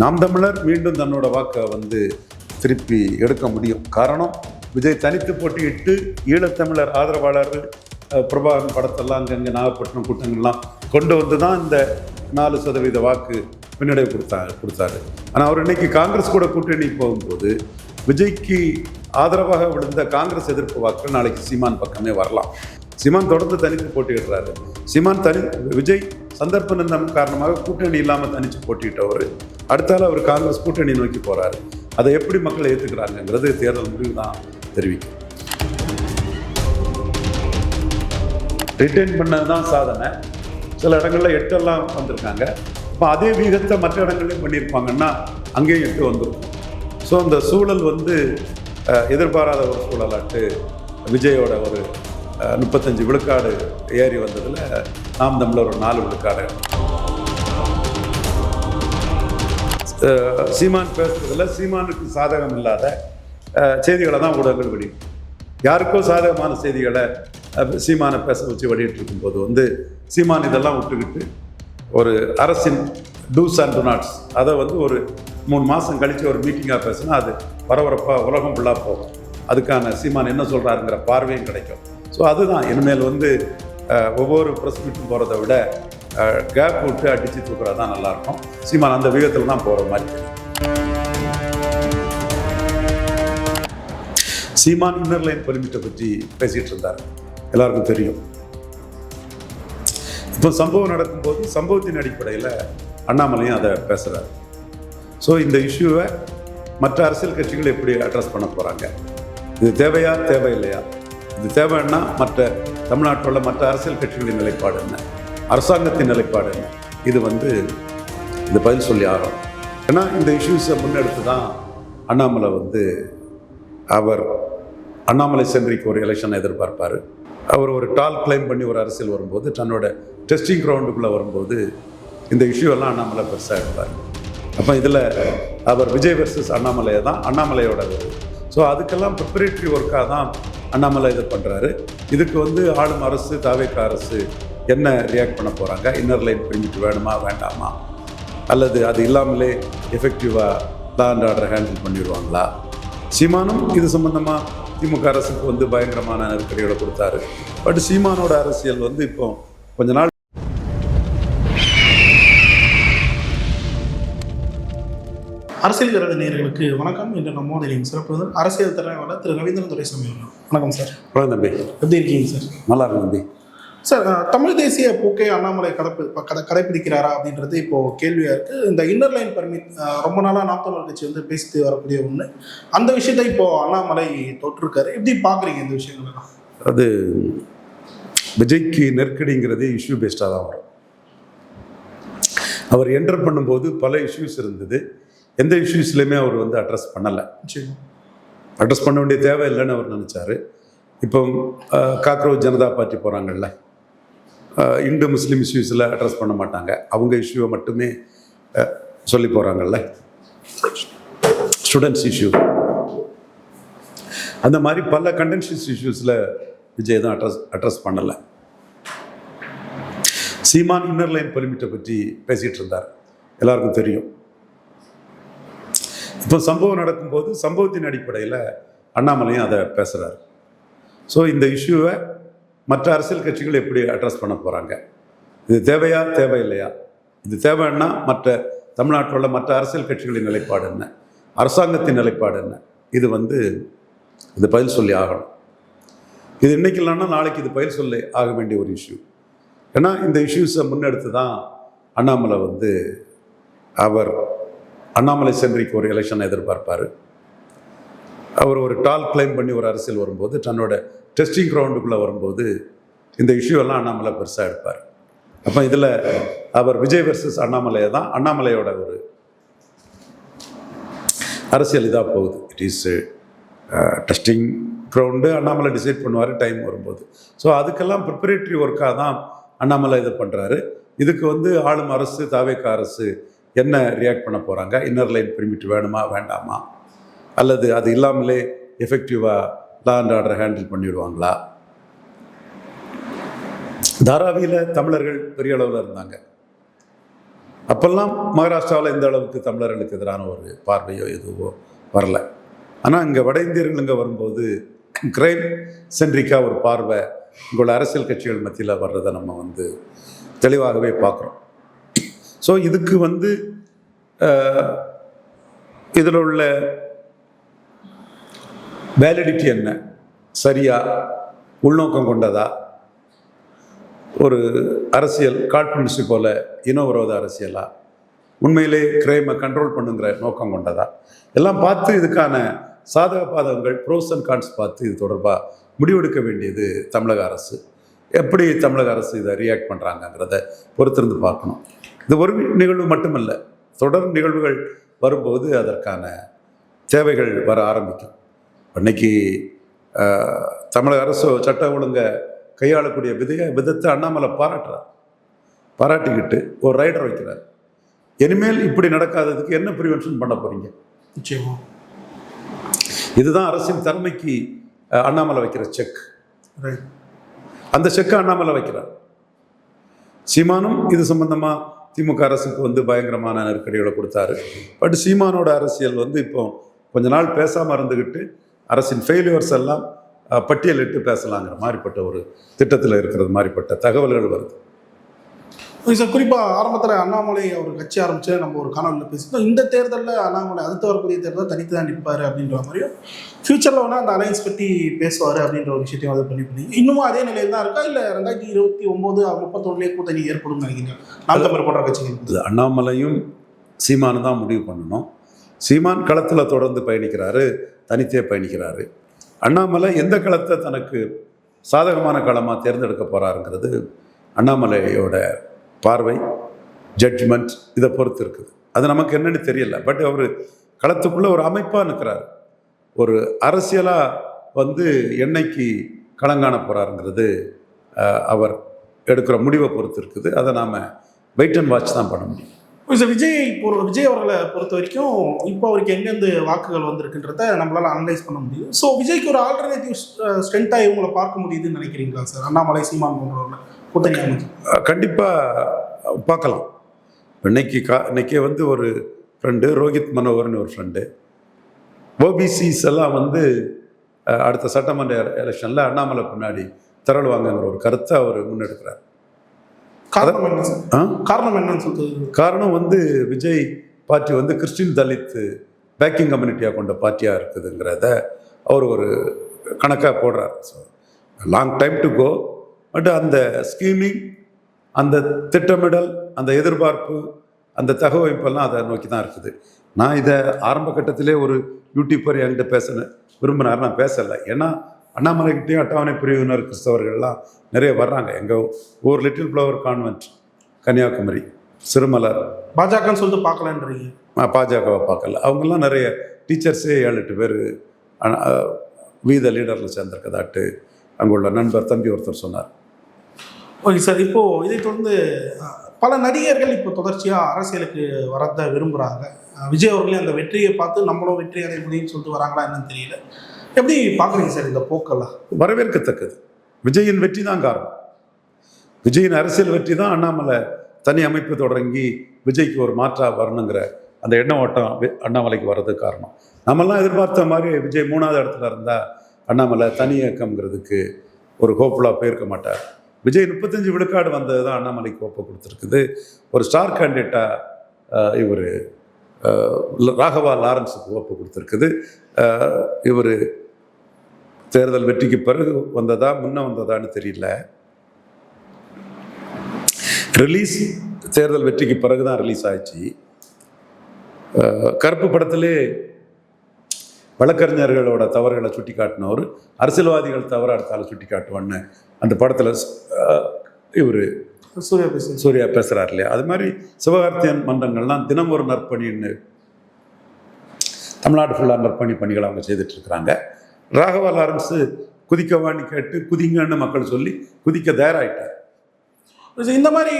நாம் தமிழர் மீண்டும் தன்னோட வாக்கை திருப்பி எடுக்க முடியும். காரணம், விஜய் தனித்து போட்டியிட்டு ஈழத்தமிழர் ஆதரவாளர் பிரபாகரன் படத்தெல்லாம் அங்கங்கே நாகப்பட்டினம் கூட்டங்கள்லாம் கொண்டு வந்து தான் இந்த 4% வாக்கு பின்னடைவு கொடுத்தாரு. ஆனால் அவர் இன்னைக்கு காங்கிரஸ் கூட கூட்டணி போகும்போது விஜய்க்கு ஆதரவாக விழுந்த காங்கிரஸ் எதிர்ப்பு வாக்கு நாளைக்கு சீமான் பக்கமே வரலாம். சீமான் தொடர்ந்து தனித்து போட்டியிடுறாரு. விஜய் சந்தர்ப்ப நிந்தம் காரணமாக கூட்டணி இல்லாமல் தனித்து போட்டியிட்டவர் அடுத்தால அவர் காங்கிரஸ் கூட்டணி நோக்கி போகிறாரு. அதை எப்படி மக்கள் ஏற்றுக்கிறாங்கங்கிறது தேர்தல் முடிவு தான் தெரிவிக்கும். ரிட்டைன் பண்ணது தான் சாதனை. சில இடங்களில் 8 வந்திருக்காங்க. இப்போ அதே வீகத்தை மற்ற இடங்கள்லையும் பண்ணியிருப்பாங்கன்னா அங்கேயும் 8 வந்துடும். ஸோ அந்த சூழல் எதிர்பாராத ஒரு சூழலாட்டு விஜயோட ஒரு 35 விழுக்காடு ஏறி வந்ததில் நாம் தமிழர் ஒரு 4 விழுக்காடு. சீமான் பேசுறதுல சீமானுக்கு சாதகம் இல்லாத செய்திகளை தான் ஊடகங்கள் வெளியிடும். யாருக்கோ சாதகமான செய்திகளை சீமானை பேச வச்சு வெளியிட்டு இருக்கும்போது சீமான் இதெல்லாம் விட்டுக்கிட்டு ஒரு அரசின் டூஸ் அண்ட் டூநாட்ஸ் அதை ஒரு 3 மாதம் கழித்து ஒரு மீட்டிங்காக பேசினா அது பரபரப்பாக உலகம் ஃபுல்லாக போகும். அதுக்கான சீமான் என்ன சொல்கிறாருங்கிற பார்வையும் கிடைக்கும். ஸோ அதுதான் இனிமேல் ஒவ்வொரு ப்ரெஸ் மீட்டும் போகிறத விட கேப் விட்டு அடித்து தூக்குறது தான் நல்லாயிருக்கும். சீமான் அந்த விதத்தில் தான் போகிற மாதிரி தெரியும். சீமான் இன்னர் லைன் பெர்மிட்டை பற்றி பேசிகிட்டு இருந்தார், எல்லாருக்கும் தெரியும். இப்போ சம்பவம் நடக்கும்போது சம்பவத்தின் அடிப்படையில் அண்ணாமலையும் அதை பேசுகிறார். ஸோ இந்த இஷ்யூவை மற்ற அரசியல் கட்சிகள் எப்படி அட்ரஸ் பண்ண போகிறாங்க, இது தேவையா தேவையில்லையா, இது தேவைன்னா தமிழ்நாட்டில் உள்ள மற்ற அரசியல் கட்சிகளின் நிலைப்பாடு என்ன, அரசாங்கத்தின் நிலைப்பாடு என்ன, இது பதில் சொல்லி ஆகணும். ஏன்னா இந்த இஷ்யூஸை முன்னெடுத்து தான் அண்ணாமலை சென்றிக்கு ஒரு எலெக்ஷனை எதிர்பார்ப்பார். அவர் ஒரு டால் கிளைம் பண்ணி ஒரு அரசியல் வரும்போது தன்னோட டெஸ்டிங் கிரவுண்டுக்குள்ளே வரும்போது இந்த இஷ்யூ எல்லாம் அண்ணாமலை பெருசாக எடுப்பார். அப்போ இதில் அவர் விஜய் வெர்சஸ் அண்ணாமலையை தான் அண்ணாமலையோட ஸோ அதுக்கெல்லாம் ப்ரிப்பரேட்டரி ஒர்க்காக தான் அண்ணாமலை இது பண்ணுறாரு. இதுக்கு ஆளும் அரசு தாவேக்கா அரசு என்ன ரியாக்ட் பண்ண போகிறாங்க, இன்னர் லைன் பெர்மிட் வேணுமா வேண்டாமா, அல்லது அது இல்லாமலே எஃபெக்டிவாக லா அண்ட் ஆர்டர் ஹேண்டில் பண்ணிடுவாங்களா. சீமானும் இது சம்மந்தமாக திமுக அரசுக்கு பயங்கரமான நெருக்கடியோட கொடுத்தாரு. பட் சீமானோட அரசியல் இப்போ கொஞ்ச நாள் அரசியல் கருத நேயர்களுக்கு வணக்கம். இன்று நம்மோட சிறப்பு அரசியல் தலைவரான திரு ரவீந்திரன் துரைசாமி. வணக்கம் சார். தம்பி, எப்படி இருக்கீங்க சார்? நல்லா இருக்கு தம்பி. சார், தமிழ் தேசிய போக்கை அண்ணாமலை கடைப்பிடிக்கிறாரா அப்படின்றது இப்போ கேள்வியா இருக்கு. இந்த இன்னர் லைன் பர்மிட் ரொம்ப நாளா நாம் தமிழ் கட்சி பேசிட்டு வரக்கூடிய ஒண்ணு. அந்த விஷயத்தை இப்போ அண்ணாமலை தொட்டிருக்காரு. எப்படி பாக்குறீங்க இந்த விஷயங்கள்லாம்? அது விஜய்க்கு நெருக்கடிங்கிறது இஷ்யூ பேஸ்டாக தான் வரும். அவர் என்டர் பண்ணும்போது பல இஷ்யூஸ் இருந்தது. எந்த இஷ்யூஸ்லையுமே அவர் அட்ரஸ் பண்ணலை. அட்ரஸ் பண்ண வேண்டிய தேவை இல்லைன்னு அவர் நினச்சார். இப்போ காக்ரோச் ஜனதா பார்ட்டி போகிறாங்கல்ல, இந்து முஸ்லீம் இஷ்யூஸில் அட்ரஸ் பண்ண மாட்டாங்க, அவங்க இஷ்யூவை மட்டுமே சொல்லி போகிறாங்கல்ல, ஸ்டூடெண்ட்ஸ் இஷ்யூ, அந்த மாதிரி பல கண்டென்ஷியஸ் இஷ்யூஸில் விஜய் தான் அட்ரஸ் பண்ணலை. சீமான் இன்னர் லைன் பெர்மிட்டை பற்றி பேசிகிட்டு இருந்தார், எல்லாருக்கும் தெரியும். இப்போ சம்பவம் நடக்கும்போது சம்பவத்தின் அடிப்படையில் அண்ணாமலையும் அதை பேசுகிறார். ஸோ இந்த இஷ்யூவை மற்ற அரசியல் கட்சிகள் எப்படி அட்ரஸ் பண்ண போகிறாங்க, இது தேவையா தேவையில்லையா, இது தேவைன்னா தமிழ்நாட்டில் உள்ள மற்ற அரசியல் கட்சிகளின் நிலைப்பாடு என்ன, அரசாங்கத்தின் நிலைப்பாடு என்ன, இது பதில் சொல்லி ஆகணும். இது இன்னைக்கு இல்லைன்னா நாளைக்கு இது பதில் சொல்லி ஆக வேண்டிய ஒரு இஷ்யூ. ஏன்னா இந்த இஷ்யூஸை முன்னெடுத்து தான் அண்ணாமலை சென்றிக்கு ஒரு எலெக்ஷனை எதிர்பார்ப்பார். அவர் ஒரு டால் கிளைம் பண்ணி ஒரு அரசியல் வரும்போது தன்னோட டெஸ்டிங் கிரவுண்டுக்குள்ளே வரும்போது இந்த இஷ்யூ எல்லாம் அண்ணாமலை பெருசாக எடுப்பார். அப்போ இதில் அவர் விஜய் வெர்சஸ் அண்ணாமலையை தான் அண்ணாமலையோட ஒரு அரசியல் இதாக போகுது. It is testing ground Annamalai decide பண்ணுவார் டைம் வரும்போது. ஸோ அதுக்கெல்லாம் ப்ரிப்பரேட்டரி ஒர்க்காக தான் அண்ணாமலை இது பண்ணுறாரு. இதுக்கு ஆளும் அரசு தாவேக்கா அரசு என்ன ரியாக்ட் பண்ண போகிறாங்க, இன்னர் லைன் பெர்மிட் வேணுமா வேண்டாமா, அல்லது அது இல்லாமலே எஃபெக்டிவாக லா அண்ட் ஆர்டர் ஹேண்டில் பண்ணிவிடுவாங்களா. தாராவியில் தமிழர்கள் பெரிய அளவில் இருந்தாங்க. அப்போல்லாம் மகாராஷ்டிராவில் இந்த அளவுக்கு தமிழர்களுக்கு எதிரான ஒரு பார்வையோ எதுவோ வரல. ஆனால் இங்கே வட இந்தியர்கள் இங்கே வரும்போது கிரைம் சென்ட்ரிக்காக ஒரு பார்வை உங்களோட அரசியல் கட்சிகள் மத்தியில் வர்றதை நம்ம தெளிவாகவே பார்க்குறோம். ஸோ இதுக்கு இதில் உள்ள வேலிடிட்டி என்ன, சரியா, உள்நோக்கம் கொண்டதா, ஒரு அரசியல் காழ்ப்புணர்ச்சி போல இனவிரோத அரசியலா, உண்மையிலே கிரைமை கண்ட்ரோல் பண்ணுங்கிற நோக்கம் கொண்டதா, எல்லாம் பார்த்து இதுக்கான சாதக பாதகங்கள் ப்ரோஸ் அண்ட் கான்ஸ் பார்த்து இது தொடர்பாக முடிவெடுக்க வேண்டியது தமிழக அரசு. எப்படி தமிழக அரசு இதை ரியாக்ட் பண்ணுறாங்கங்கிறத பொறுத்திருந்து பார்க்கணும். இது ஒரு நிகழ்வு மட்டுமல்ல, தொடர் நிகழ்வுகள் வரும்போது அதற்கான தேவைகள் வர ஆரம்பிக்கும். இன்னைக்கு தமிழக அரசு சட்ட ஒழுங்கை கையாளக்கூடிய விதத்தை அண்ணாமலை பாராட்டிக்கிட்டு ஒரு ரைடர் வைக்கிறார். இனிமேல் இப்படி நடக்காததுக்கு என்ன ப்ரிவென்ஷன் பண்ண போறீங்க? நிச்சயமா இதுதான் அரசின் திறமைக்கு அண்ணாமலை வைக்கிற செக். அந்த செக்கை அண்ணாமலை வைக்கிறார். சீமானும் இது சம்பந்தமா திமுக அரசுக்கு பயங்கரமான நெருக்கடிகளை கொடுத்தாரு. பட் சீமானோட அரசியல் இப்போ கொஞ்ச நாள் பேசாமல் இருந்துக்கிட்டு அரசின் ஃபெயிலியர்ஸ் எல்லாம் பட்டியலிட்டு பேசலாங்கிற மாதிரிப்பட்ட ஒரு திட்டத்தில் இருக்கிறது மாதிரிப்பட்ட தகவல்கள் வருது. சார், குறிப்பாக ஆரம்பத்தில் அண்ணாமலை அவர் கட்சி ஆரம்பிச்சு நம்ம ஒரு காணொலியில் பேசிட்டோம். இந்த தேர்தலில் அண்ணாமலை அடுத்து வரக்கூடிய தேர்தல் தனித்து தான் நிற்பார் அப்படின்ற மாதிரியும், ஃபியூச்சரில் வேணால் அந்த அலையன்ஸ் பற்றி பேசுவார் அப்படின்ற ஒரு விஷயத்தையும் அதை பண்ணி இன்னமும் அதே நிலையில் தான் இருக்கா, இல்லை 2029 31 கூட்டணி ஏற்படும் நினைக்கிறீங்க நாம் தமிழர் போன்ற கட்சிகள்? அண்ணாமலையும் சீமானு தான் முடிவு பண்ணணும். சீமான் களத்தில் தொடர்ந்து பயணிக்கிறாரு, தனித்தே பயணிக்கிறாரு. அண்ணாமலை எந்த களத்தை தனக்கு சாதகமான களமாக தேர்ந்தெடுக்க போகிறாருங்கிறது அண்ணாமலையோட பார்வை, ஜட்ஜ்மெண்ட் இதை பொறுத்து இருக்குது. அது நமக்கு என்னன்னு தெரியல. பட் அவர் களத்துக்குள்ளே ஒரு அமைப்பாக நிற்கிறார். ஒரு அரசியலாக என்னைக்கு களங்காண போகிறாருங்கிறது அவர் எடுக்கிற முடிவை பொறுத்து இருக்குது. அதை நாம் வெயிட் அண்ட் வாட்ச் தான் பண்ண முடியும். விஜய் அவர்களை பொறுத்த வரைக்கும் இப்போ அவருக்கு எங்கேருந்து வாக்குகள் வந்திருக்குன்றத நம்மளால அனலைஸ் பண்ண முடியும். ஸோ விஜய்க்கு ஒரு ஆல்டர்னேட்டிவ் ஸ்ட்ரென்த்தாக இவங்களை பார்க்க முடியுதுன்னு நினைக்கிறீங்களா சார்? அண்ணாமலை சீமான் போன்றவங்க கூட்டணி அமைச்சு கண்டிப்பாக பார்க்கலாம். இன்னைக்கே ஒரு ஃப்ரெண்டு ரோஹித் மனோகர்னு ஒரு ஃப்ரெண்டு ஓபிசிஸ் எல்லாம் அடுத்த சட்டமன்ற எலெக்ஷனில் அண்ணாமலை பின்னாடி திரளுவாங்கங்கிற ஒரு கருத்தை அவர் முன்னெடுக்கிறார். காரணம் என்ன சார்? காரணம் என்னன்னு சொல்றது? காரணம் Vijay party Christian Dalit backing கம்யூனிட்டியாக கொண்ட பார்ட்டியாக இருக்குதுங்கிறத அவர் ஒரு கணக்காக போடுறார். So long time to go. But அந்த ஸ்கீமிங், அந்த திட்டமிடல், அந்த எதிர்பார்ப்பு, அந்த தகவமைப்பெல்லாம் அதை நோக்கி தான் இருக்குது. நான் இதை ஆரம்ப கட்டத்திலே ஒரு யூடியூப்பர் என்கிட்ட விரும்பினார். நான் பேசலை. ஏன்னா அண்ணாமலைக்கிட்டையும் அட்டவணை பிரிவினர் கிறிஸ்தவர்கள்லாம் நிறைய வர்றாங்க. எங்கள் ஊர் லிட்டில் ஃப்ளவர் கான்வென்ட் கன்னியாகுமரி, சிறுமலர், பாஜகன்னு சொல்லிட்டு பார்க்கலன்றீங்க? பாஜகவை பார்க்கல. அவங்கெல்லாம் நிறைய டீச்சர்ஸே 7-8 பேர் வீத லீடரில் சேர்ந்திருக்கதாட்டு அங்குள்ள நண்பர் தம்பி ஒருத்தர் சொன்னார். ஓகே சார், இப்போது இதை தொடர்ந்து பல நடிகர்கள் இப்போ தொடர்ச்சியாக அரசியலுக்கு வரத விரும்புகிறாங்க. விஜய் அவர்களே அந்த வெற்றியை பார்த்து நம்மளும் வெற்றி அடைய முடியும்னு சொல்லிட்டு வராங்களா என்னன்னு தெரியல. எப்படி பார்க்குறீங்க சார் இந்த போக்கெல்லாம்? வரவேற்கத்தக்கது. விஜயின் வெற்றி தான் காரணம். விஜயின் அரசியல் வெற்றி தான் அண்ணாமலை தனி அமைப்பு தொடங்கி விஜய்க்கு ஒரு மாற்றா வரணுங்கிற அந்த எண்ண ஓட்டம் அண்ணாமலைக்கு வர்றதுக்கு காரணம். நம்மெல்லாம் எதிர்பார்த்த மாதிரி விஜய் 3வது இடத்துல இருந்தால் அண்ணாமலை தனி இயக்கம்ங்கிறதுக்கு ஒரு ஹோப்ஃபுல்லாக போயிருக்க மாட்டார். விஜய் 35 விழுக்காடு வந்தது தான் அண்ணாமலைக்கு ஹோப்பை கொடுத்துருக்குது. ஒரு ஸ்டார் கேண்டிடேட்டாக இவர் ராகவா லாரன்ஸுக்கு ஹோப்பை கொடுத்துருக்குது. இவர் தேர்தல் வெற்றிக்கு பிறகு வந்ததா முன்ன வந்ததான்னு தெரியல. ரிலீஸ் தேர்தல் வெற்றிக்கு பிறகு தான் ரிலீஸ் ஆயிடுச்சு. கருப்பு படத்திலே வழக்கறிஞர்களோட தவறுகளை சுட்டி காட்டினவர் அரசியல்வாதிகள் தவறு அடுத்தால சுட்டி காட்டுவான்னு அந்த படத்தில் இவர் சூர்யா பேசுகிறார் இல்லையா? அது மாதிரி சிவகார்த்தியன் மன்றங்கள்லாம் தினம் ஒரு நற்பணின்னு தமிழ்நாடு ஃபுல்லாக நற்பணி பணிகளை அவங்க செய்துட்ருக்குறாங்க. ராகவா லாரன்ஸு குதிக்கவான்னு கேட்டு குதிங்கன்னு மக்கள் சொல்லி குதிக்க தயாராகிட்டார். இந்த மாதிரி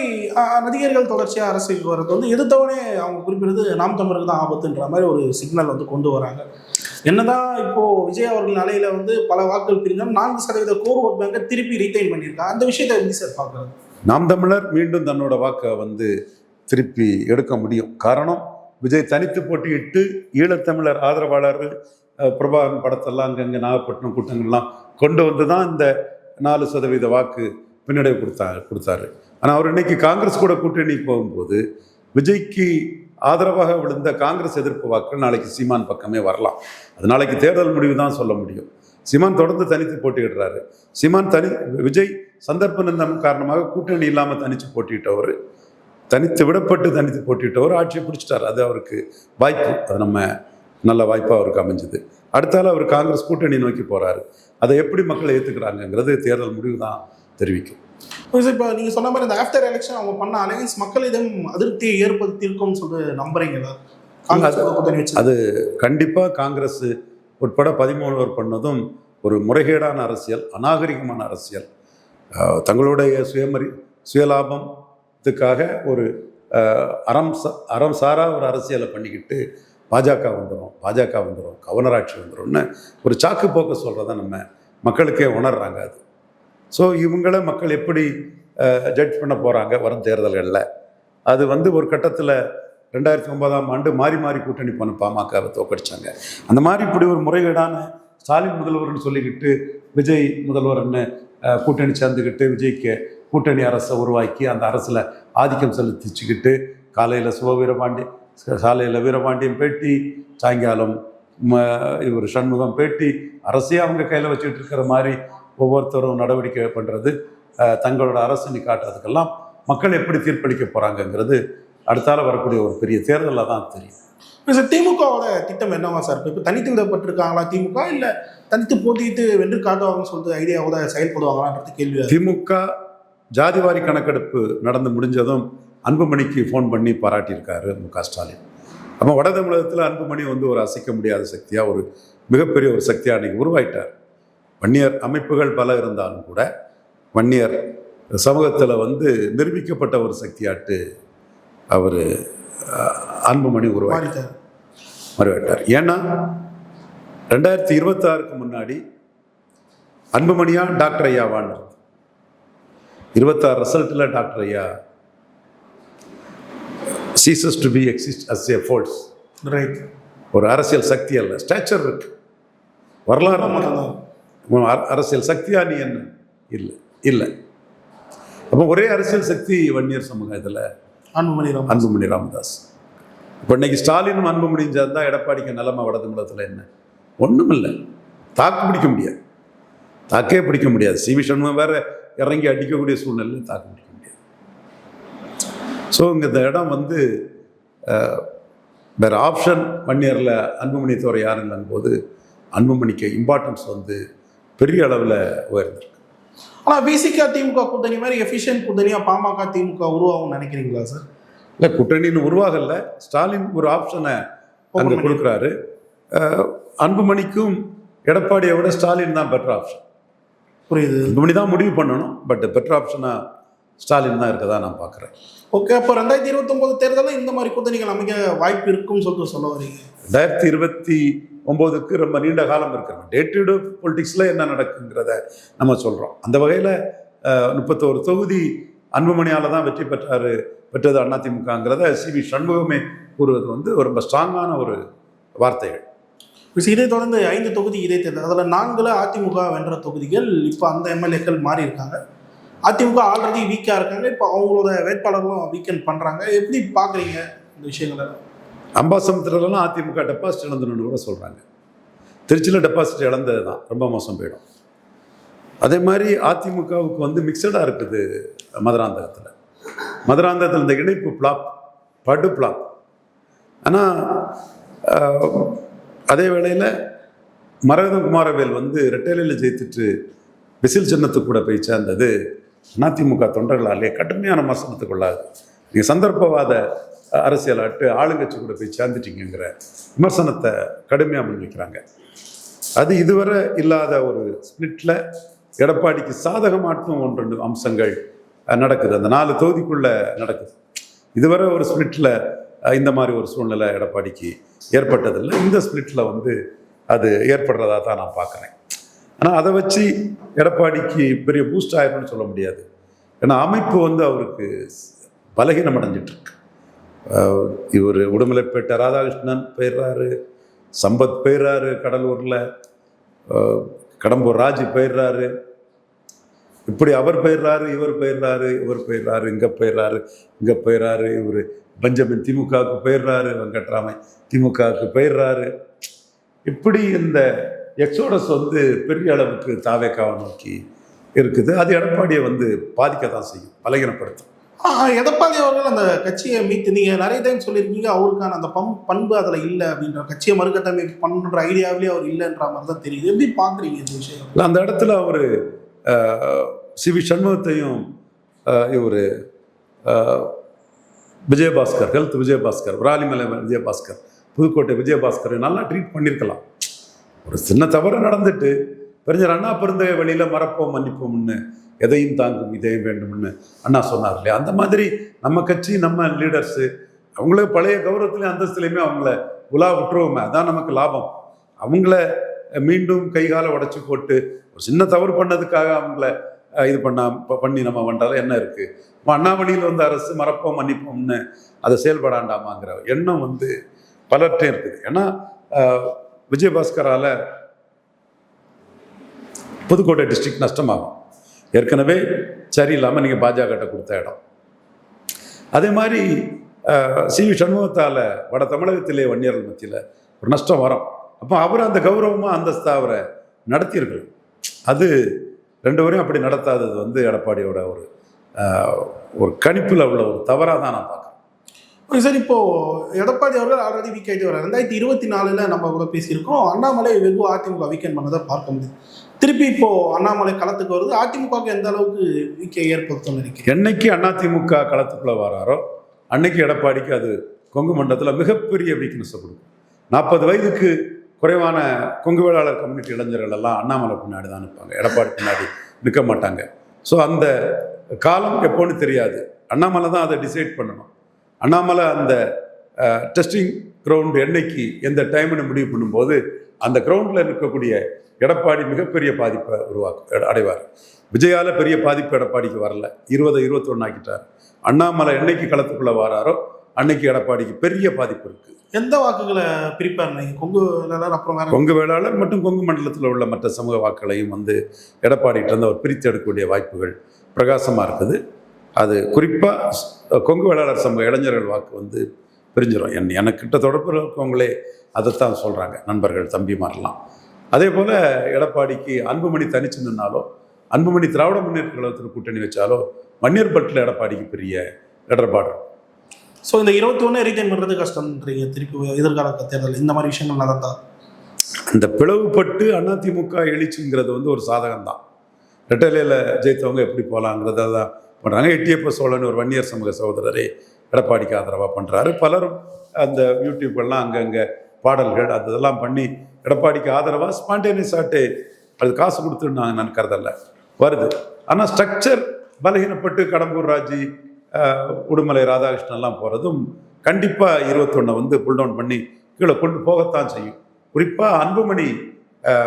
நடிகர்கள் தொடர்ச்சியாக அரசியலுக்கு வர்றது எதிர்த்தவனே அவங்க குறிப்பிடுறது நாம் தமிழருக்கு தான் ஆபத்துன்ற மாதிரி ஒரு சிக்னல் கொண்டு வராங்க. என்னதான் இப்போது விஜய் அவர்கள் நிலையில் பல வாக்குகள் பிரிந்தாலும் 4% கோர் ஓட் பேங்கை திருப்பி ரீடைன் பண்ணியிருக்காங்க. அந்த விஷயத்தை எப்படி சார் பார்க்குறது? நாம் தமிழர் மீண்டும் தன்னோட வாக்கை திருப்பி எடுக்க முடியும். காரணம், விஜய் தனித்து போட்டியிட்டு ஈழத்தமிழர் ஆதரவாளர்கள் பிரபாகரன் படத்தெல்லாம் அங்கங்கே நாகப்பட்டினம் கூட்டங்கள்லாம் கொண்டு வந்து தான் இந்த 4% வாக்கு பின்னடைவு கொடுத்தாரு. ஆனால் அவர் இன்னைக்கு காங்கிரஸ் கூட கூட்டணி போகும்போது விஜய்க்கு ஆதரவாக விழுந்த காங்கிரஸ் எதிர்ப்பு வாக்குகள் நாளைக்கு சீமான் பக்கமே வரலாம். அது நாளைக்கு தேர்தல் முடிவு தான் சொல்ல முடியும். சீமான் தொடர்ந்து தனித்து போட்டியிடுறாரு. விஜய் சந்தர்ப்ப நிந்தம் காரணமாக கூட்டணி இல்லாமல் தனித்து போட்டியிட்டவர், தனித்து போட்டியிட்டவர் ஆட்சியை பிடிச்சிட்டார். அது அவருக்கு வாய்ப்பு, அது நம்ம நல்ல வாய்ப்பாக அவருக்கு அமைஞ்சுது. அடுத்தால அவர் காங்கிரஸ் கூட்டணி நோக்கி போகிறாரு. அதை எப்படி மக்கள் ஏற்றுக்கிறாங்கங்கிறது தேர்தல் முடிவு தான் தெரிவிக்கும். இப்போ நீங்கள் சொன்ன மாதிரி இந்த ஆஃப்டர் எலெக்ஷன் அவங்க பண்ண அலையன்ஸ் மக்களிடம் அதிருப்தியை ஏற்படுத்தியிருக்கும்னு சொல்லி நம்புறீங்களா? அது கண்டிப்பாக காங்கிரஸ் உட்பட 13 பண்ணதும் ஒரு முறைகேடான அரசியல், அநாகரிகமான அரசியல். தங்களுடைய சுயலாபத்துக்காக ஒரு அறம் சாரா ஒரு அரசியலை பண்ணிக்கிட்டு பாஜக வந்துடும் கவர்னராட்சி வந்துடும்னு ஒரு சாக்கு போக்க சொல்கிறத நம்ம மக்களுக்கே உணர்றாங்க. அது ஸோ இவங்கள மக்கள் எப்படி ஜட்ஜ் பண்ண போகிறாங்க வரும் தேர்தல்களில்? அது ஒரு கட்டத்தில் 2009ஆம் ஆண்டு மாறி கூட்டணி பண்ண பாமகவை தோக்கடிச்சாங்க. அந்த மாதிரி இப்படி ஒரு முறைகேடான ஸ்டாலின் முதல்வர்னு சொல்லிக்கிட்டு விஜய் முதல்வர்னு கூட்டணி சேர்ந்துக்கிட்டு விஜய்க்கு கூட்டணி அரசை உருவாக்கி அந்த அரசில் ஆதிக்கம் செலுத்திச்சுக்கிட்டு காலையில் வீரபாண்டியன் பேட்டி, சாயங்காலம் இவர் சண்முகம் பேட்டி, அரசே அவங்க கையில் வச்சுக்கிட்டு இருக்கிற மாதிரி ஒவ்வொருத்தரும் நடவடிக்கை பண்ணுறது, தங்களோட அரசு காட்டுறதுக்கெல்லாம் மக்கள் எப்படி தீர்ப்பளிக்க போகிறாங்கங்கிறது அடுத்தால வரக்கூடிய ஒரு பெரிய தேர்தலில் தான் தெரியும். சார், திமுகவோட திட்டம் என்னவா சார்? இப்போ தனித்து விடப்பட்டிருக்காங்களா திமுக, இல்லை தனித்து போட்டிட்டு வென்று காட்டுவாங்கன்னு சொல்லிட்டு ஐடியாவோட செயல்படுவாங்களான்றது கேள்வி. திமுக ஜாதிவாரி கணக்கெடுப்பு நடந்து முடிஞ்சதும் அன்புமணிக்கு ஃபோன் பண்ணி பாராட்டியிருக்காரு மு.க. ஸ்டாலின். அப்போ வட தமிழகத்தில் அன்புமணி ஒரு அசைக்க முடியாத சக்தியாக, ஒரு மிகப்பெரிய ஒரு சக்தியாக அன்றைக்கி உருவாயிட்டார். வன்னியர் அமைப்புகள் பல இருந்தாலும் கூட வன்னியர் சமூகத்தில் நிரூபிக்கப்பட்ட ஒரு சக்தியாட்டு அவர் அன்புமணி உருவாயிட்டார். ஏன்னா 2026க்கு முன்னாடி அன்புமணியா டாக்டர் ஐயாவான்னு 26 ரிசல்ட்டில் டாக்டர் ஐயா ceases to be exist as a force. Right. ஒரு அரசியல் சக்தி அல்ல, ஸ்டாச்சர் இருக்கு, வரலாறு. அரசியல் சக்தியா நீ என்ன? இல்லை. அப்போ ஒரே அரசியல் சக்தி வன்னியர் சமூகத்தில் அன்புமணி ராமதாஸ். இப்போ இன்னைக்கு ஸ்டாலினும் அன்புமணியும் சேர்ந்தா எடப்பாடிக்கு நிலைமை வட தமிழகத்தில் என்ன? ஒன்றும் இல்லை, தாக்கே பிடிக்க முடியாது. சி.வி. சண்முகம் வேற இறங்கி அடிக்கக்கூடிய சூழ்நிலை தாக்கு பிடிக்க முடியாது. ஸோ இங்கே இந்த இடம் வேறு ஆப்ஷன் வன்னியரில் அன்புமணி தவிர யாரும் இல்லைன்னு போது அன்புமணிக்கு இம்பார்ட்டன்ஸ் பெரிய அளவில் உயர்ந்திருக்கு. ஆனால் பிசிகா திமுக கூட்டணி மாதிரி எஃபிஷியன்ட் கூட்டணியாக பாமக திமுக உருவாகும்னு நினைக்கிறீங்களா சார்? இல்லை, கூட்டணின்னு உருவாகல. ஸ்டாலின் ஒரு ஆப்ஷனை அங்கே கொடுக்குறாரு. அன்புமணிக்கும் எடப்பாடியை விட ஸ்டாலின் தான் பெட்டர் ஆப்ஷன். புரியுது. அன்புமணி தான் முடிவு பண்ணணும், பட் பெட்டர் ஆப்ஷனாக ஸ்டாலின் தான் இருக்கதான் நான் பார்க்குறேன். ஓகே, அப்போ 2029 தேர்தலில் இந்த மாதிரி கூட்டணிகள் அமைக்க வாய்ப்பு இருக்குன்னு சொல்ல வரீங்க? 2029க்கு ரொம்ப நீண்ட காலம் இருக்கிறோம். டே டு டே பொலிட்டிக்ஸில் என்ன நடக்குங்கிறத நம்ம சொல்கிறோம். அந்த வகையில் 31 தொகுதி அன்புமணியால் தான் பெற்றது அதிமுகங்கிறத சி.வி. சண்முகமே கூறுவது ரொம்ப ஸ்ட்ராங்கான ஒரு வார்த்தைகள். இதை தொடர்ந்து 5 தொகுதி இடைத்தேர்தல், அதில் 4 அதிமுக வென்ற தொகுதிகள். இப்போ அந்த எம்எல்ஏக்கள் மாறி இருக்காங்க. அதிமுக ஆல்ரெடி வீக்காக இருக்காங்க, இப்போ அவங்களோட வேட்பாளர்களும் வீக்கெண்ட் பண்ணுறாங்க. எப்படி பார்க்குறீங்க இந்த விஷயங்களை? அம்பாசமுத்திரலாம் அதிமுக டெபாசிட் இழந்துன்னு கூட சொல்கிறாங்க. திருச்சியில் டெபாசிட் இழந்தது தான் ரொம்ப மோசம் போயிடும். அதே மாதிரி அதிமுகவுக்கு மிக்சடாக இருக்குது. மதுராந்தகத்தில் இந்த இணைப்பு படு பிளாப். ஆனால் அதே வேளையில் மரகதம் குமாரவேல் ரெட்டையில ஜெயித்துட்டு விசில் சின்னத்துக்கு கூட போய் சேர்ந்தது அதிமுக தொண்டர்களாலே கடுமையான விமர்சனத்துக்குள்ளாது. நீங்கள் சந்தர்ப்பவாத அரசியலாட்டு ஆளுங்கட்சி கூட போய் சேர்ந்துட்டீங்கிற விமர்சனத்தை கடுமையாக முன்வைக்கிறாங்க. அது இதுவரை இல்லாத ஒரு ஸ்பிளிட்டில் எடப்பாடிக்கு சாதகமாட்டும் 1-2 அம்சங்கள் நடக்குது. அந்த 4 தொகுதிக்குள்ளே நடக்குது. இதுவரை ஒரு ஸ்பிளிட்டில் இந்த மாதிரி ஒரு சூழ்நிலை எடப்பாடிக்கு ஏற்பட்டதில்லை. இந்த ஸ்பிளிட்டில் அது ஏற்படுறதா தான் நான் பார்க்குறேன். ஆனால் அதை வச்சு எடப்பாடிக்கு பெரிய பூஸ்ட் ஆயிரும்னு சொல்ல முடியாது. ஏன்னா அமைப்பு அவருக்கு பலகீனம் அடைஞ்சிட்ருக்கு. இவர் உடுமலைப்பேட்டை ராதாகிருஷ்ணன் போயிடுறாரு, சம்பத் போயிடுறாரு, கடலூரில் கடம்பூர் ராஜு போயிடுறாரு, இப்படி அவர் போயிடுறாரு, இவர் போயிடுறாரு, இவர் போயிடுறாரு, இங்கே போயிடுறாரு, இங்கே போயிடுறாரு, இவர் பெஞ்சமின் திமுகவுக்கு போயிடுறாரு, வெங்கட்ராமன் திமுகவுக்கு போயிடுறாரு. இப்படி இந்த எக்ஸோடஸ் வந்து பெரிய அளவுக்கு தாவேக்காவை நோக்கி இருக்குது. அது எடப்பாடியை வந்து பாதிக்க தான் செய்யும், பலகீனப்படுத்தும். எடப்பாடி அவர்கள் அந்த கட்சியை மீட்டு நீங்கள் நிறைய டைம் சொல்லியிருக்கீங்க, அவருக்கான அந்த பண்பு அதில் இல்லை அப்படின்ற, கட்சியை மறுகட்டமைப்பு பண்ணுற ஐடியாவிலே அவர் இல்லைன்ற மாதிரி தான் தெரியுது. எப்படி பார்க்குறீங்க இந்த விஷயம்? இல்லை, அந்த இடத்துல அவர் சிவி சண்முகத்தையும் இவர் விஜயபாஸ்கர், ஹெல்த் விஜயபாஸ்கர், விராலிமலை விஜயபாஸ்கர், புதுக்கோட்டை விஜயபாஸ்கர் நல்லா ட்ரீட் பண்ணியிருக்கலாம். ஒரு சின்ன தவறு நடந்துட்டு பெருஞ்சர் அண்ணா பிறந்த வழியில் மறப்போம் மன்னிப்போம்னு, எதையும் தாங்கும் இதயம் வேண்டும்னு அண்ணா சொன்னார் இல்லையா? அந்த மாதிரி நம்ம கட்சி, நம்ம லீடர்ஸு அவங்கள பழைய கௌரவத்துலேயும் அந்தஸ்துலேயுமே அவங்கள உலா விட்டுருவோமே, அதான் நமக்கு லாபம். அவங்கள மீண்டும் கைகால உடச்சி போட்டு ஒரு சின்ன தவறு பண்ணதுக்காக அவங்கள இது பண்ணி நம்ம பண்ணுறாலும் என்ன இருக்குது? அண்ணாமலையில் வந்து அரசு மறப்போம் மன்னிப்போம்னு அதை செயல்படாண்டாமாங்கிற எண்ணம் வந்து பலர்கிட்டையும் இருக்குது. ஏன்னா விஜயபாஸ்கரால் புதுக்கோட்டை டிஸ்ட்ரிக்ட் நஷ்டமாகும். ஏற்கனவே சரியில்லாமல் நீங்கள் பாஜகட்ட கொடுத்த இடம். அதே மாதிரி சிவி சண்முகத்தால் வட தமிழகத்திலே வன்னியர்கள் மத்தியில் ஒரு நஷ்டம் வரும். அப்போ அவர் அந்த கௌரவமாக அந்தஸ்தா அவரை நடத்தியிருக்கணும். அது ரெண்டு பேரையும் அப்படி நடத்தாதது வந்து எடப்பாடியோட ஒரு கணிப்பில் உள்ள ஒரு தவறாக தான் நான் பார்க்குறேன். சார், இப்போது எடப்பாடி அவர்கள் ஆல்ரெடி வீக் ஆகிட்டு வர்றாரு. 2024 நம்ம கூட பேசியிருக்கோம். அண்ணாமலை வெகு அதிமுக வீக்கெண்ட் பண்ணதை பார்க்க முடியுது. திருப்பி இப்போது அண்ணாமலை களத்துக்கு வருது. அதிமுகவுக்கு எந்த அளவுக்கு வீக்கை ஏற்படுத்தும் நினைக்கிறேன்? என்னைக்கு அதிமுக களத்துக்குள்ளே வராரோ அன்னைக்கு எடப்பாடிக்கு அது கொங்கு மண்டலத்தில் மிகப்பெரிய வீக்னஸை கொடுக்கும். 40 வயதுக்கு குறைவான கொங்கு வேளாளர் கம்யூனிட்டி இளைஞர்கள் எல்லாம் அண்ணாமலை பின்னாடி தான் நிற்பாங்க, எடப்பாடி பின்னாடி நிற்க மாட்டாங்க. ஸோ அந்த காலம் எப்போன்னு தெரியாது, அண்ணாமலை தான் அதை டிசைட் பண்ணணும். அண்ணாமலை அந்த டெஸ்டிங் கிரவுண்டு என்னைக்கு எந்த டைம்னு முடிவு பண்ணும்போது அந்த கிரவுண்டில் இருக்கக்கூடிய எடப்பாடி மிகப்பெரிய பாதிப்பை அடைவார். விஜயால பெரிய பாதிப்பு எடப்பாடிக்கு வரல, 20-21 ஆக்கிட்டார். அண்ணாமலை என்னைக்கு களத்துக்குள்ளே வராரோ அன்னைக்கு எடப்பாடிக்கு பெரிய பாதிப்பு இருக்குது. எந்த வாக்குகளை பிரிப்பார்? கொங்கு வேளாளர், அப்புறம் கொங்கு வேளாளர் மற்றும் கொங்கு மண்டலத்தில் உள்ள மற்ற சமூக வாக்குகளையும் வந்து எடப்பாடிகிட்ட இருந்து அவர் பிரித்து எடுக்கக்கூடிய வாய்ப்புகள் பிரகாசமாக இருக்குது. அது குறிப்பாக கொங்கு வேளாளர் சமூக இளைஞர்கள் வாக்கு வந்து பிரிஞ்சிடும். எனக்கிட்ட தொடர்பில் இருக்கவங்களே அதைத்தான் சொல்கிறாங்க, நண்பர்கள் தம்பிமாரெலாம். அதே போல் எடப்பாடிக்கு அன்புமணி தனிச்சு நின்னாலோ, அன்புமணி திராவிட முன்னேற்ற கழகத்தில் கூட்டணி வச்சாலோ மன்னியர்பட்டில் எடப்பாடிக்கு பெரிய இடர்பாடு. ஸோ இந்த 21 ரீட்டைன் பண்ணுறது கஷ்டம்ன்றீங்க. திருப்பி எதிர்கால தேர்தல் இந்த மாதிரி விஷயங்கள் நடந்தா இந்த பிளவுபட்டு அதிமுக எழுச்சிங்கிறது வந்து ஒரு சாதகம்தான். ரெட்டலையில் ஜெயித்தவங்க எப்படி போகலாங்கிறத தான் பண்ணுறாங்க. எட்டியப்ப சோழன் ஒரு வன்னியர் சமூக சகோதரரை எடப்பாடிக்கு ஆதரவாக பண்ணுறாரு. பலரும் அந்த யூடியூப்லாம் அங்கங்கே பாடல்கள் அதெல்லாம் பண்ணி எடப்பாடிக்கு ஆதரவாக ஸ்பான்டேனியஸாட்டு அது காசு கொடுத்துன்னு நாங்கள் நினைக்கிறதில்ல வருது. ஆனால் ஸ்ட்ரக்சர் பலகீனப்பட்டு கடம்பூர் ராஜி, உடுமலை ராதாகிருஷ்ணன்லாம் போகிறதும் கண்டிப்பாக 21 வந்து புல் டவுன் பண்ணி கீழே கொண்டு போகத்தான் செய்யும். குறிப்பாக அன்புமணி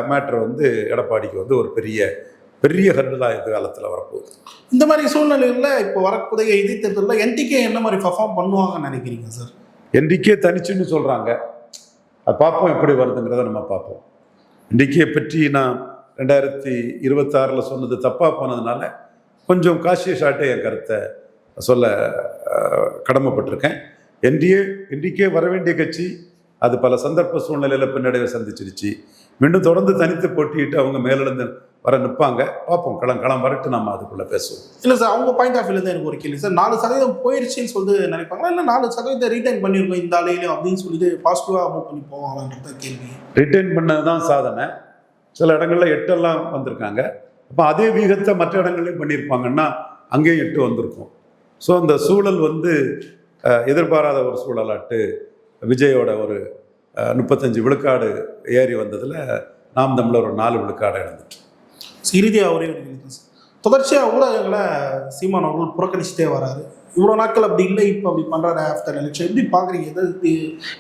மேட்ரு வந்து எடப்பாடிக்கு வந்து ஒரு பெரிய ஹர்டலாக எதிர்காலத்தில் வரப்போகுது. இந்த மாதிரி சூழ்நிலையில் இப்போ வரக்கூடிய இடைத்தேர்தலில் என்டிகே என்ன மாதிரி பர்ஃபார்ம் பண்ணுவாங்கன்னு நினைக்கிறீங்க சார்? என்டிகே தனிச்சுன்னு சொல்கிறாங்க, அது பார்ப்போம் எப்படி வருதுங்கிறத நம்ம பார்ப்போம். என்டிகே பற்றி நான் 2026 சொன்னது தப்பாக போனதுனால கொஞ்சம் காஷியஸாட்டே என் கருத்தை சொல்ல கடமைப்பட்டிருக்கேன். என்டிகே வர வேண்டிய கட்சி, அது பல சந்தர்ப்ப சூழ்நிலையில் பின்னடைவை சந்திச்சிருச்சு. மீண்டும் தொடர்ந்து தனித்து போட்டிட்டு அவங்க மேலிருந்து வர நிற்பாங்க. பார்ப்போம், களம் வரட்டு நம்ம அதுக்குள்ளே பேசுவோம். இல்லை சார், அவங்க பாயிண்ட் ஆஃப் வியூவில் தான் எனக்கு ஒரு கேள்வி சார். 4% போயிடுச்சுன்னு சொல்லிட்டு நினைப்பாங்களா, இல்லை 4% ரீட்டைன் பண்ணியிருக்கோம் இந்த ஆலையிலையும் அப்படின்னு சொல்லிட்டு பாசிட்டிவாக மூவ் பண்ணி போவாங்களான்ற கேள்வி. ரீட்டைன் பண்ணது தான் சாதனை. சில இடங்களில் 8 வந்திருக்காங்க. அப்போ அதே வீகத்தை மற்ற இடங்கள்லையும் பண்ணியிருப்பாங்கன்னா அங்கேயும் 8 வந்திருக்கும். ஸோ அந்த சூழல் வந்து எதிர்பாராத ஒரு சூழலாட்டு விஜயோட ஒரு 35 விழுக்காடு ஏறி வந்ததில் நாம் தமிழர் ஒரு 4 விழுக்காடு இழந்துட்டு. இறுதியாக ஒரே ஒரு கேள்வி சார். தொடர்ச்சியாக ஊடகங்களை சீமான் அவர்கள் புறக்கணிச்சுட்டே வராரு. இவ்வளோ நாட்கள் அப்படி இல்லை, இப்போ அப்படி பண்ணுறாரு ஆஃப்டர் எலெக்ஷன். எப்படி பார்க்குறீங்க?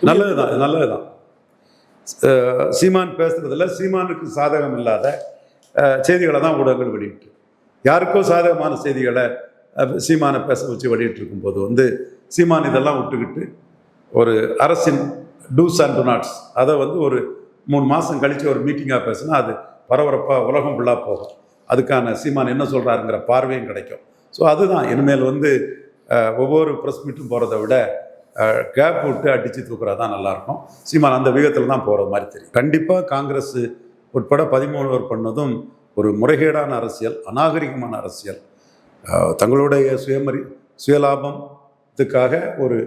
நல்லதுதான். சீமான் பேசுறதுல சீமானுக்கு சாதகம் இல்லாத செய்திகளை தான் ஊடகங்கள் வெளியிட்டு, யாருக்கோ சாதகமான செய்திகளை சீமானை பேச வச்சு வெளியிட்டு இருக்கும்போது வந்து சீமான் இதெல்லாம் விட்டுக்கிட்டு ஒரு அரசின் டூஸ் அண்ட் டொனாட்ஸ் அதை வந்து ஒரு 3 மாதம் கழித்து ஒரு மீட்டிங்காக பேசினா அது பரபரப்பாக உலகம் ஃபுல்லாக போகும். அதுக்கான சீமான் என்ன சொல்கிறாருங்கிற பார்வையும் கிடைக்கும். ஸோ அதுதான் இனிமேல் வந்து ஒவ்வொரு ப்ரெஸ் மீட்டும் போகிறத விட கேப் விட்டு அடித்து தூக்குறது தான் நல்லாயிருக்கும். சீமான் அந்த விதத்தில் தான் போகிற மாதிரி தெரியும். கண்டிப்பாக காங்கிரஸ் உட்பட 13 பேர் பண்ணதும் ஒரு முறைகேடான அரசியல், அநாகரிகமான அரசியல். தங்களுடைய சுயலாபத்துக்காக ஒரு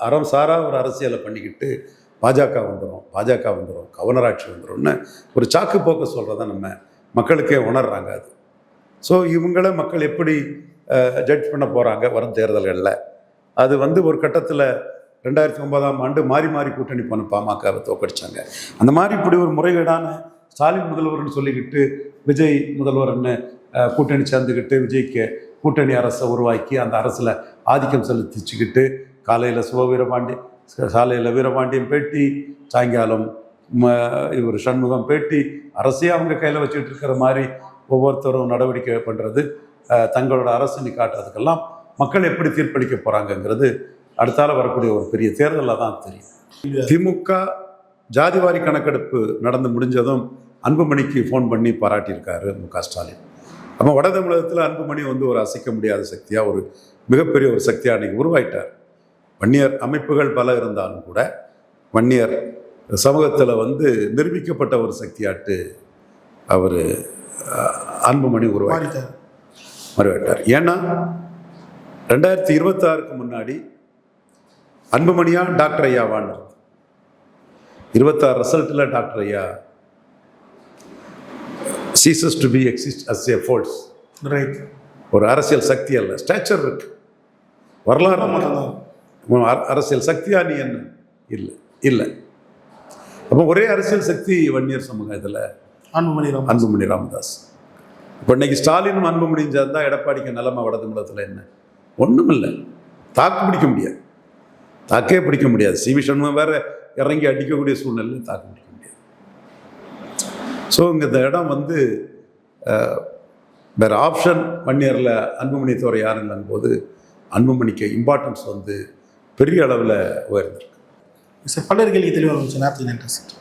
அறம் சாரா ஒரு அரசியலை பண்ணிக்கிட்டு பாஜக வந்துடும் கவர்னராட்சி வந்துடும்னு ஒரு சாக்கு போக்க சொல்கிறத நம்ம மக்களுக்கே உணர்றாங்க. அது ஸோ இவங்கள மக்கள் எப்படி ஜட்ஜ் பண்ண போகிறாங்க வரும் தேர்தல்களில்? அது வந்து ஒரு கட்டத்தில் 2009ஆம் ஆண்டு மாறி மாறி கூட்டணி பண்ண பாமகவை தோக்கடிச்சாங்க. அந்த மாதிரி இப்படி ஒரு முறைகேடான ஸ்டாலின் முதல்வர்னு சொல்லிக்கிட்டு விஜய் முதல்வர்னு கூட்டணி சேர்ந்துக்கிட்டு விஜய்க்கு கூட்டணி அரசை உருவாக்கி அந்த அரசில் ஆதிக்கம் செலுத்திச்சுக்கிட்டு காலையில் வீரபாண்டியன் பேட்டி, சாயங்காலம் இவர் சண்முகம் பேட்டி, அரசே அவங்க கையில் வச்சுக்கிட்டு இருக்கிற மாதிரி ஒவ்வொருத்தரும் நடவடிக்கை பண்ணுறது, தங்களோட அரசு காட்டுறதுக்கெல்லாம் மக்கள் எப்படி தீர்ப்பளிக்க போகிறாங்கங்கிறது அடுத்தால வரக்கூடிய ஒரு பெரிய தேர்தலில் தான் தெரியும். திமுக ஜாதிவாரி கணக்கெடுப்பு நடந்து முடிஞ்சதும் அன்புமணிக்கு ஃபோன் பண்ணி பாராட்டியிருக்காரு மு.க. ஸ்டாலின். அப்போ வட தமிழகத்தில் அன்புமணி வந்து ஒரு அசைக்க முடியாத சக்தியாக, ஒரு மிகப்பெரிய ஒரு சக்தியாக அன்றைக்கி உருவாயிட்டார். வன்னியர் அமைப்புகள் பல இருந்தாலும் கூட வன்னியர் சமூகத்தில் வந்து நிரூபிக்கப்பட்ட ஒரு சக்தியாட்டு அவர் அன்புமணி உருவாயிட்டார். ஏன்னா 2026க்கு முன்னாடி அன்புமணியா டாக்டர் ஐயாவான்னு 26 ரிசல்ட்டில் டாக்டர் ஐயா ceases to be exist as a force. Right. ஒரு அரசியல் சக்தி அல்ல, ஸ்டாச்சர் இருக்கு, வரலாறு. அரசியல் சக்தியா நீ என்ன? இல்லை. அப்போ ஒரே அரசியல் சக்தி வன்னியர் சமூகத்தில் அன்புமணி ராமதாஸ். இப்போ இன்னைக்கு ஸ்டாலினும் அன்புமணியும் சேர்ந்தா எடப்பாடிக்கு நிலைமை வட தமிழகத்தில் என்ன? ஒன்றும் இல்லை, தாக்கே பிடிக்க முடியாது. சி.வி. சண்முகம் வேற இறங்கி அடிக்கக்கூடிய சூழ்நிலை தாக்கு பிடிக்க முடியாது. ஸோ இந்த இடம் வந்து வேறு ஆப்ஷன் வன்னியரில் அன்புமணி தவிர யாரும் இல்லைன்னு போது அன்புமணிக்கு இம்பார்ட்டன்ஸ் வந்து பெரிய அளவில் உயர்ந்திருக்கு. சார், பலர் கேள்வி தெளிவாக இருந்துச்சு. நேரத்துக்கு நன்றி சார்.